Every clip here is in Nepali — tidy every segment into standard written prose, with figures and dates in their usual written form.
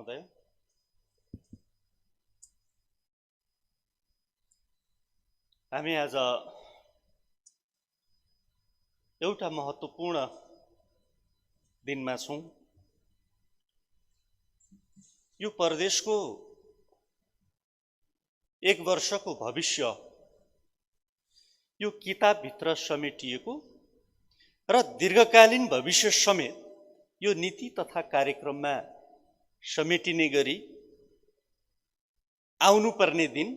महोदय, हामी आज एउटा महत्त्वपूर्ण दिनमा छौं। यो परदेशको 1 वर्षको भविष्य यो किताबभित्र समेटिएको र दीर्घकालीन भविष्य समेत यो नीति तथा कार्यक्रममा समेटिने गरी आउनुपर्ने दिन,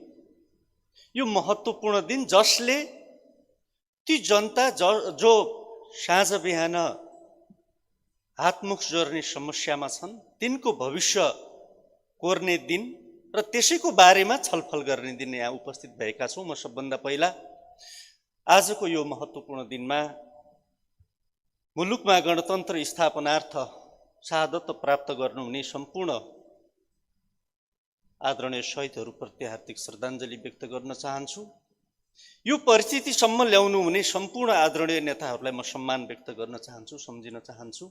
यो महत्त्वपूर्ण दिन जसले ती जनता जो साँझ बिहान हातमुख जोर्ने समस्यामा छन् तिनको भविष्य कोर्ने दिन र त्यसैको बारेमा छलफल गर्ने दिन यहाँ उपस्थित भएका छौं। म सबभन्दा पहिला आजको यो महत्त्वपूर्ण दिनमा मुलुकमा गणतन्त्र स्थापनार्थ शहादत प्राप्त गर्नुहुने सम्पूर्ण आदरणीय शहीदहरूप्रति हार्दिक श्रद्धाञ्जली व्यक्त गर्न चाहन्छु। यो परिस्थितिसम्म ल्याउनु हुने सम्पूर्ण आदरणीय नेताहरूलाई म सम्मान व्यक्त गर्न चाहन्छु, सम्झिन चाहन्छु।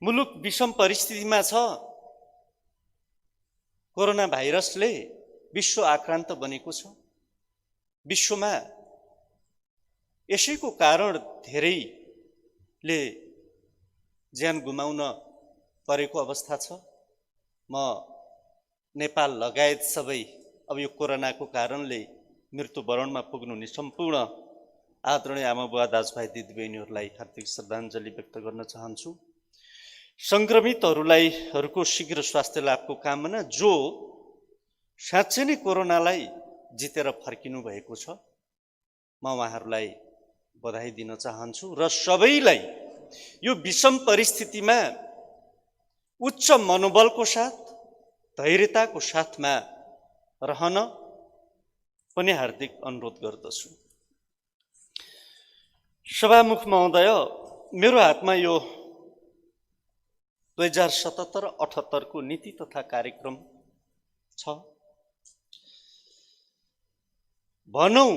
मुलुक विषम परिस्थितिमा छ। कोरोना भाइरसले विश्व आक्रान्त बनेको छ। विश्वमा यसैको कारण धेरैले ज्यान गुमाउन परेको अवस्था छ। म नेपाल लगायत सबै अब यो कोरोनाको कारणले मृत्युवरणमा पुग्नुहुने सम्पूर्ण आदरणीय आमाबुवा दाजुभाइ दिदीबहिनीहरूलाई हार्दिक श्रद्धाञ्जली व्यक्त गर्न चाहन्छु। संक्रमितहरूको शीघ्र स्वास्थ्य लाभको कामना, जो साँच्चै नै कोरोनालाई जितेर फर्किनु भएको छ, म उहाँहरूलाई बधाई दिन चाहन्छु र सबैलाई यो विषम परिस्थितिमा उच्च मनोबलको साथ, धैर्यताको साथमा रहन पनि हार्दिक अनुरोध गर्दछु। सभामुख महोदय, मेरो हातमा यो 2077-78 को नीति तथा कार्यक्रम छ। भनौं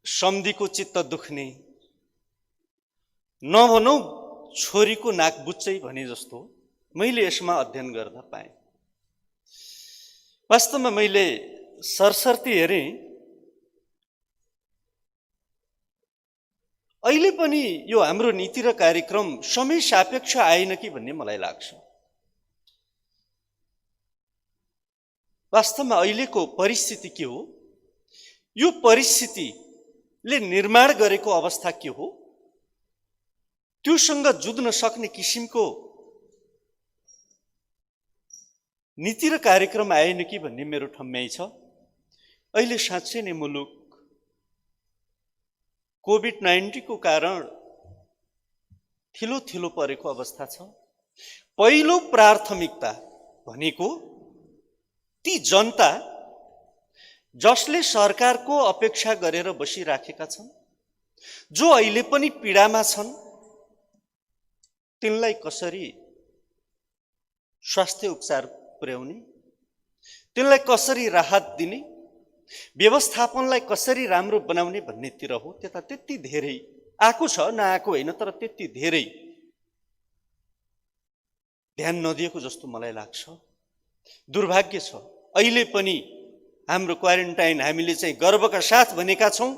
सम्धिको चित्त दुख्ने, नभनौं छोरीको नाक बुच्चै भने जस्तो मैले यसमा अध्ययन गर्दा पाएँ। वास्तवमा मैले सरसर्ती हेरेँ, अहिले पनि यो हाम्रो नीति र कार्यक्रम समय सापेक्ष आएन कि भन्ने मलाई लाग्छ। वास्तवमा अहिलेको परिस्थिति के हो, यो परिस्थितिले निर्माण गरेको अवस्था के हो, त्योसँग जुझ्न सक्ने किसिमको नीति र कार्यक्रम आएन कि भन्ने मेरो ठम्याइ छ। अहिले साँच्चै नै मुलुक कोभिड-19 को कारण थिलो परेको अवस्था छ। पहिलो प्राथमिकता भनेको ती जनता जसले सरकारको अपेक्षा गरेर बसिराखेका छन्, जो अहिले पनि पीडामा छन्, तिनलाई कसरी स्वास्थ्य उपचार पुर्याउने, तिनलाई कसरी राहत दिने, व्यवस्थापनलाई कसरी राम्रो बनाउने भन्नेतिर हो। त्यता त्यति धेरै आएको छ, नआएको होइन, तर त्यति धेरै ध्यान नदिएको जस्तो मलाई लाग्छ। दुर्भाग्य छ, अहिले पनि हाम्रो क्वारेन्टाइन हामीले चाहिँ गर्वका साथ भनेका छौं,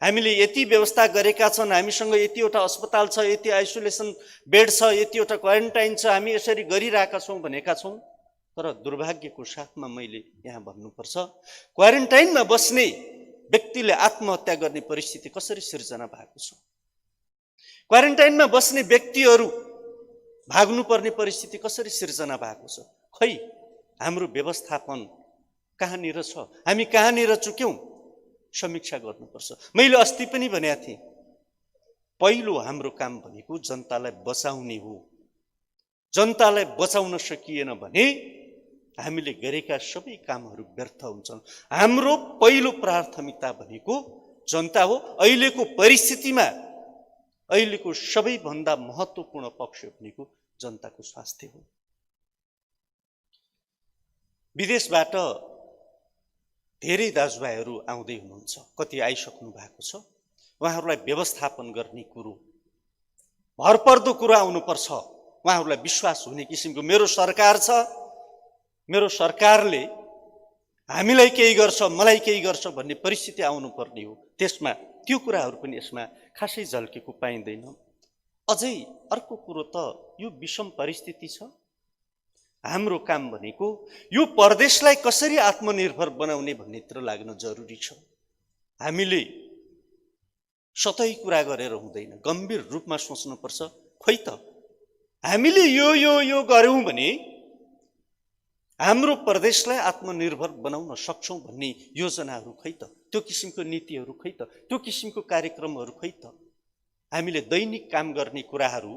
हामीले यति व्यवस्था गरेका छन्, हामीसँग यतिवटा अस्पताल छ, यति आइसोलेसन बेड छ, यतिवटा क्वारेन्टाइन छ, हामी यसरी गरिरहेका छौं भनेका छौं। तर दुर्भाग्यको साथमा मैले यहाँ भन्नुपर्छ, क्वारेन्टाइनमा बस्ने व्यक्तिले आत्महत्या गर्ने परिस्थिति कसरी सिर्जना भएको छ, क्वारेन्टाइनमा बस्ने व्यक्तिहरू भाग्नुपर्ने परिस्थिति कसरी सिर्जना भएको छ। खै हाम्रो व्यवस्थापन कहाँनिर छ, हामी कहाँनिर चुक्यौं, समीक्षा गर्नुपर्छ। मैले अस्ति पनि भनेको थिएँ, पहिलो हाम्रो काम भनेको जनतालाई बचाउने हो। जनतालाई बचाउन सकिएन भने हामीले गरेका सबै कामहरू व्यर्थ हुन्छन्। हाम्रो पहिलो प्राथमिकता भनेको जनता हो। अहिलेको परिस्थितिमा अहिलेको सबैभन्दा महत्त्वपूर्ण पक्ष भनेको जनताको स्वास्थ्य हो। विदेशबाट धेरै दाजुभाइहरू आउँदै हुनुहुन्छ, कति आइसक्नु भएको छ। उहाँहरूलाई व्यवस्थापन गर्ने कुरो, भरपर्दो कुरा आउनुपर्छ। उहाँहरूलाई विश्वास हुने किसिमको मेरो सरकार छ, मेरो सरकारले हामीलाई केही गर्छ, मलाई केही गर्छ भन्ने परिस्थिति आउनुपर्ने हो। त्यसमा त्यो कुराहरू पनि यसमा खासै झल्केको पाइँदैन। अझै अर्को कुरो त यो विषम परिस्थिति छ। हाम्रो काम भनेको यो प्रदेशलाई कसरी आत्मनिर्भर बनाउने भन्नेतिर लाग्न जरुरी छ। हामीले सतै कुरा गरेर हुँदैन, गम्भीर रूपमा सोच्नुपर्छ। खोइ त हामीले यो गर्यौं भने हाम्रो प्रदेशलाई आत्मनिर्भर बनाउन सक्छौं भन्ने योजनाहरू खै त, त्यो किसिमको नीतिहरू खै त, त्यो किसिमको कार्यक्रमहरू खै त। हामीले दैनिक काम गर्ने कुराहरू,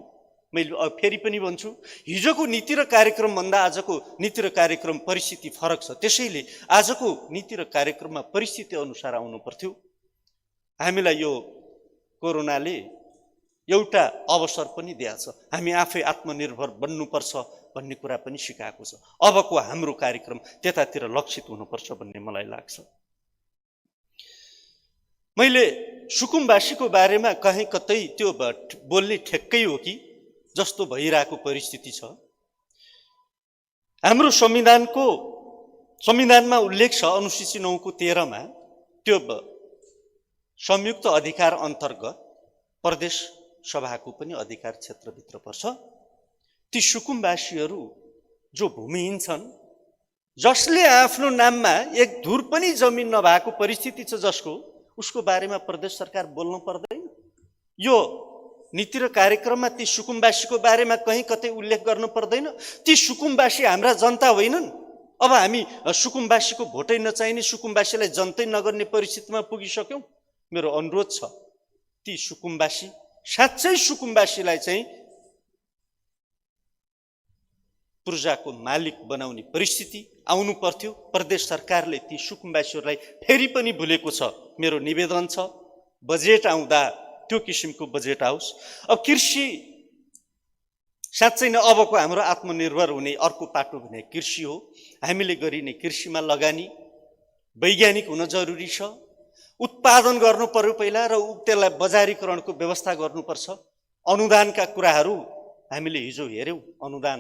मैले फेरि पनि भन्छु, हिजोको नीति र कार्यक्रम भन्दा आजको नीति र कार्यक्रम परिस्थिति फरक छ। त्यसैले आजको नीति र कार्यक्रममा परिस्थिति अनुसार आउनु पर्थ्यो। हामीलाई यो कोरोनाले एउटा अवसर पनि दिएको छ, हामी आफै आत्मनिर्भर बन्नुपर्छ भन्ने कुरा पनि सिकाएको छ। अबको हाम्रो कार्यक्रम त्यतातिर लक्षित हुनुपर्छ भन्ने मलाई लाग्छ। मैले सुकुम्बासीको बारेमा कहीँ कतै त्यो बोल्ने ठेक्कै हो कि जस्तो भइरहेको परिस्थिति छ। हाम्रो संविधानमा उल्लेख छ, अनुसूची 9 को 13 मा त्यो संयुक्त अधिकार अन्तर्गत प्रदेश सभाको पनि अधिकार क्षेत्रभित्र पर्छ। ती सुकुम्बासीहरू जो भूमिहीन छन्, जसले आफ्नो नाममा एक धुर पनि जमिन नभएको परिस्थिति छ, उसको बारेमा प्रदेश सरकार बोल्नु पर्दैन। यो नीति र कार्यक्रममा ती सुकुम्बासीको बारेमा कहीँ कतै उल्लेख गर्नु पर्दैन। ती सुकुम्बासी हाम्रा जनता होइनन्। अब हामी सुकुम्बासीको भोटै नचाहिने, सुकुम्बासीलाई जनतै नगर्ने परिस्थितिमा पुगिसक्यौं। मेरो अनुरोध छ, ती सुकुम्बासी, साँच्चै सुकुम्बासीलाई चाहिँ पूर्जाको मालिक बनाउने परिस्थिति आउनु पर्थ्यो। प्रदेश सरकारले ती सुकुम्बासीहरूलाई फेरि पनि भुलेको छ। मेरो निवेदन छ, बजेट आउँदा त्यो किसिमको बजेट आओस्। अब कृषि, साँच्चै नै अबको हाम्रो आत्मनिर्भर हुने अर्को पाटो भने कृषि हो। हामीले गरिने कृषिमा लगानी वैज्ञानिक हुन जरुरी छ। उत्पादन गर्नु पर्यो पहिला, र त्यसलाई बजारीकरणको व्यवस्था गर्नुपर्छ। अनुदानका कुराहरू हामीले हिजो हेर्यौं, अनुदान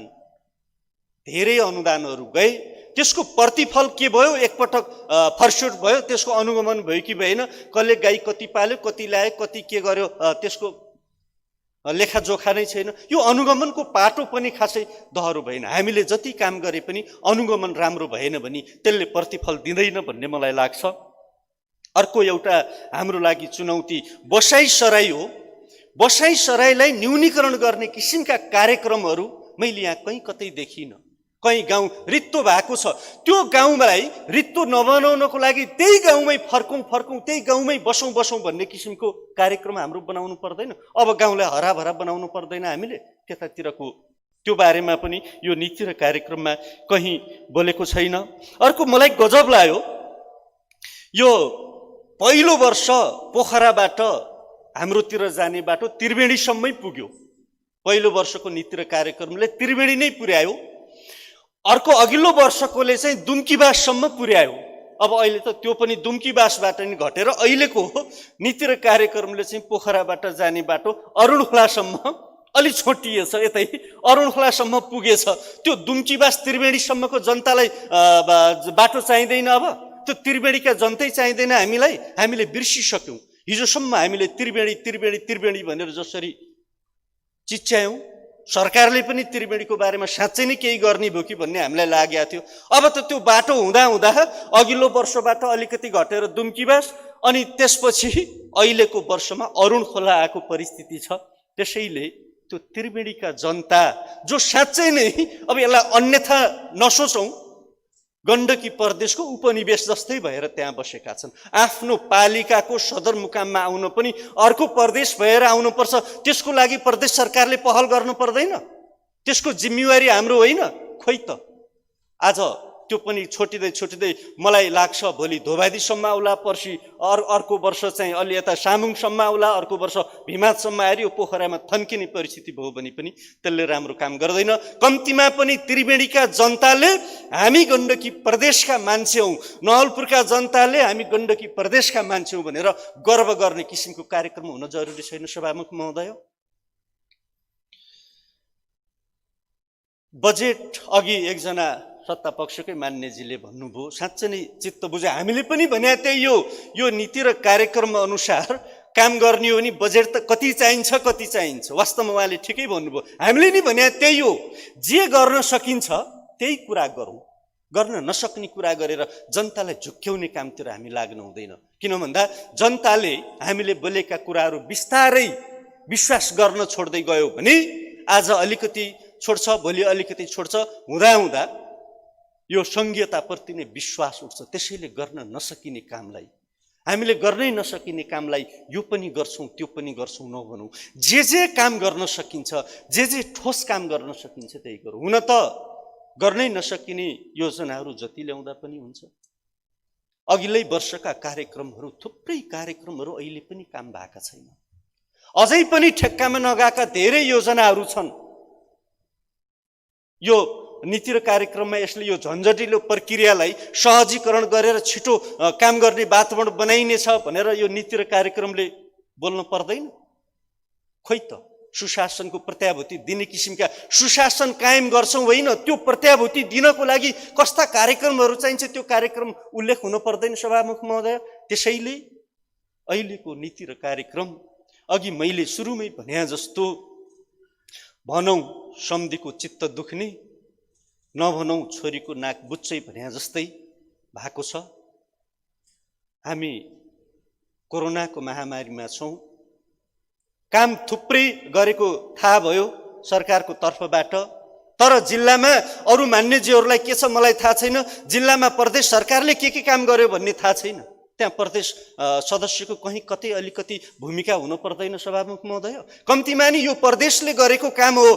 धेरै अनुदानहरू गए, त्यसको प्रतिफल के भयो? एकपटक फर्स्योट भयो, त्यसको अनुगमन भयो कि भएन? कसले गाई कति पाल्यो, कति ल्यायो, कति के गर्यो, त्यसको लेखाजोखा नै छैन। यो अनुगमनको पाटो पनि खासै दह्रो भएन। हामीले जति काम गरे पनि अनुगमन राम्रो भएन भने त्यसले प्रतिफल दिँदैन भन्ने मलाई लाग्छ। अर्को एउटा हाम्रो लागि चुनौती बसाइसराई हो। बसाइसराईलाई न्यूनीकरण गर्ने किसिमका कार्यक्रमहरू मैले यहाँ कहीँ कतै देखिनँ। कहीँ गाउँ रित्तो भएको छ, त्यो गाउँलाई रित्तो नबनाउनको लागि त्यही गाउँमै फर्कौँ, त्यही गाउँमै बसौँ भन्ने किसिमको कार्यक्रम हाम्रो बनाउनु पर्दैन? अब गाउँलाई हराभरा बनाउनु पर्दैन हामीले? त्यतातिरको त्यो बारेमा पनि यो नीति र कार्यक्रममा कहीँ बोलेको छैन। अर्को मलाई गजब लाग्यो, यो पहिलो वर्ष पोखराबाट हाम्रोतिर जाने बाटो त्रिवेणीसम्मै पुग्यो। पहिलो वर्षको नीति र कार्यक्रमले त्रिवेणी नै पुर्यायो। अर्को अघिल्लो वर्षकोले चाहिँ दुम्कीबाससम्म पुर्यायो। अब अहिले त त्यो पनि दुम्कीबासबाट नि घटेर अहिलेको नीति र कार्यक्रमले चाहिँ पोखराबाट जाने बाटो अरुणखोलासम्म अलि छोटिएछ, यतै अरुणखोलासम्म पुगेछ। त्यो दुम्कीबास त्रिवेणीसम्मको जनतालाई बाटो चाहिँदैन। अब त्यो त्रिवेणीका जनतै चाहिँदैन हामीलाई। हामीले बिर्सिसक्यौँ। हिजोसम्म हामीले त्रिवेणी भनेर जसरी चिच्यायौँ, सरकारले पनि त्रिवेणीको बारेमा साँच्चै नै केही गर्ने भयो कि भन्ने हामीलाई लागेको थियो। अब त त्यो बाटो हुँदा अघिल्लो वर्षबाट अलिकति घटेर दुम्कीबास, अनि त्यसपछि अहिलेको वर्षमा अरुणखोला आएको परिस्थिति छ। त्यसैले त्यो त्रिवेणीका जनता जो साँच्चै नै, अब यसलाई अन्यथा नसोचौँ, गण्डकी प्रदेशको उपनिवेश जस्तै भएर त्यहाँ बसेका छन्। आफ्नो पालिकाको सदरमुकाममा आउन पनि अर्को प्रदेश भएर आउनुपर्छ। त्यसको लागि प्रदेश सरकारले पहल गर्नु पर्दैन? त्यसको जिम्मेवारी हाम्रो होइन? खोइ त। आज त्यो पनि छोटिँदै मलाई लाग्छ भोलि धोबादीसम्म आउला, पर्सि अर्को वर्ष चाहिँ अलि यता सामुङसम्म आउला, अर्को वर्ष भिमादसम्म आएर यो पोखरामा थन्किने परिस्थिति भयो भने पनि त्यसले राम्रो काम गर्दैन। कम्तीमा पनि त्रिवेणीका जनताले हामी गण्डकी प्रदेशका मान्छे हौँ, नवलपुरका जनताले हामी गण्डकी प्रदेशका मान्छे हौँ भनेर गर्व गर्ने किसिमको कार्यक्रम हुन जरुरी छैन सभामुख महोदय? बजेट अघि एकजना सत्ता पक्षकै मान्यजीले भन्नुभयो, साँच्चै नै चित्त बुझ्यो। हामीले पनि भने त्यही यो नीति र कार्यक्रम अनुसार काम गर्ने हो नि, बजेट त कति चाहिन्छ। वास्तवमा उहाँले ठिकै भन्नुभयो। हामीले नि भने त्यही हो, जे गर्न सकिन्छ त्यही कुरा गरौँ। गर्न नसक्ने कुरा गरेर जनतालाई झुक्क्याउने कामतिर हामी लाग्नु हुँदैन। किन भन्दा जनताले हामीले बोलेका कुराहरू बिस्तारै विश्वास गर्न छोड्दै गयो भने आज अलिकति छोड्छ, भोलि अलिकति छोड्छ, हुँदा यो सङ्घीयताप्रति नै विश्वास उठ्छ। त्यसैले गर्न नसकिने कामलाई, हामीले गर्नै नसकिने कामलाई यो पनि गर्छौँ त्यो पनि गर्छौँ नभनौँ। जे काम गर्न सकिन्छ, जे ठोस काम गर्न सकिन्छ त्यही गरौँ। हुन त गर्नै नसकिने योजनाहरू जति ल्याउँदा पनि हुन्छ। अघिल्लै वर्षका कार्यक्रमहरू, थुप्रै कार्यक्रमहरू अहिले पनि काम भएका छैन। अझै पनि ठेक्कामा नगएका धेरै योजनाहरू छन्। यो नीति र कार्यक्रममा यसले यो झन्झटिलो प्रक्रियालाई सहजीकरण गरेर छिटो काम गर्ने वातावरण बनाइनेछ भनेर यो नीति र कार्यक्रमले बोल्न पर्दैन? खोइ त, सुशासनको प्रत्याभूति दिने किसिमका सुशासन कायम गर्छौँ होइन, त्यो प्रत्याभूति दिनको लागि कस्ता कार्यक्रमहरू चाहिन्छ त्यो कार्यक्रम उल्लेख हुन पर्दैन सभामुख महोदय। त्यसैले अहिलेको नीति र कार्यक्रम अघि मैले सुरुमै भने जस्तो, भनौँ सम्धिको चित्त दुख्ने, नभनौँ छोरीको नाक बुच्चै भने जस्तै भएको छ। हामी कोरोनाको महामारीमा छौँ। काम थुप्रै गरेको थाहा भयो सरकारको तर्फबाट, तर जिल्लामा अरू मान्यजीहरूलाई के छ मलाई थाहा छैन। जिल्लामा प्रदेश सरकारले के काम गर्यो भन्ने थाहा छैन। त्यहाँ प्रदेश सदस्यको कहीँ कतै अलिकति भूमिका हुन पर्दैन सभामुख महोदय? कम्तीमा नि यो प्रदेशले गरेको काम हो,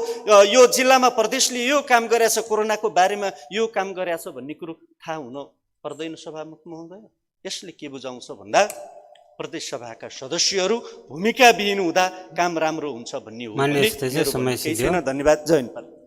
यो जिल्लामा प्रदेशले यो काम गरेछ, कोरोनाको बारेमा यो काम गरेछ भन्ने कुरो थाहा हुन पर्दैन सभामुख महोदय? यसले के बुझाउँछ भन्दा प्रदेश सभाका सदस्यहरू भूमिका विहीन हुँदा काम राम्रो हुन्छ भन्ने हो। धन्यवाद। जय नेपाल।